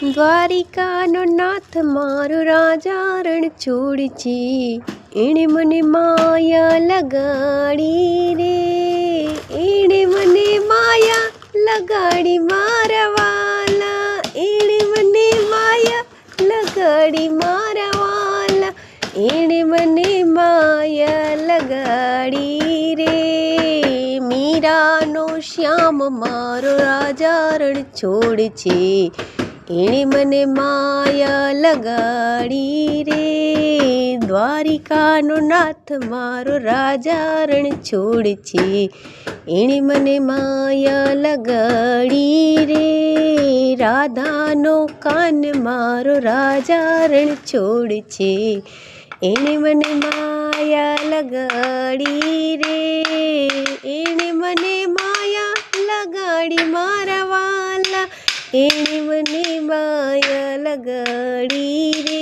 દ્વારિકાનો નાથ મારો રાજા રણ છોડ છે, એણે મને માયા લગાડી રે, એણે મને માયા લગાડી મારા વાલા, એણે મને માયા લગાડી મારા વાલા, એણે મને માયા લગાડી રે. મીરાનો શ્યામ મારો રાજા રણ છોડ છે, એણે મને માયા લગાડી રે. દ્વારિકાનો નાથ મારો રાજા રણ છોડ છે, એણે મને માયા લગાડી રે. રાધાનો કાન મારો રાજા રણ છોડ છે, એણે મને માયા લગાડી રે, એણે મને માયા લગાડી મારા વાલા, એણે મને માયા લગાડી રે.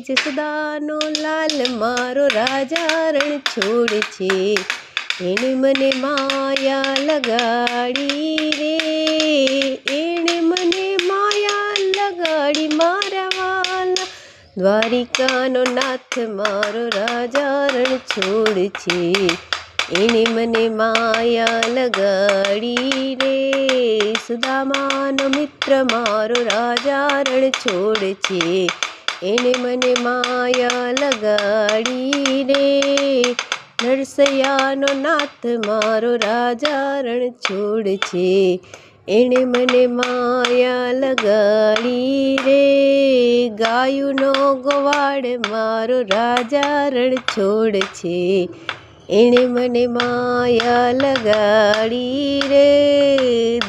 જસોદાનો લાલ મારો રાજા રણ છોડ છે, એણે મને માયા લગાડી રે, એણે મને માયા લગાડી મારા વાલા. દ્વારિકાનો નાથ મારો રાજા રણ છોડ છે, એણે મને માયા લગાડી રે. સુદામાનો મિત્ર મારો રાજા રણ છોડ છે, એણે મને માયા લગાડી રે. નરસૈયાનો નાથ મારો રાજા રણ છોડ છે, એણે મને માયા લગાડી રે. ગાયુંનો ગોવાળ મારો રાજા રણ છોડ છે, એણે મને માયા લગાડી રે.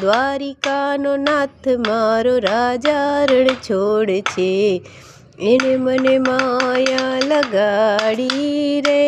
દ્વારિકાનો નાથ મારો રાજા રણ છોડ છે, એણે મને માયા લગાડી રે.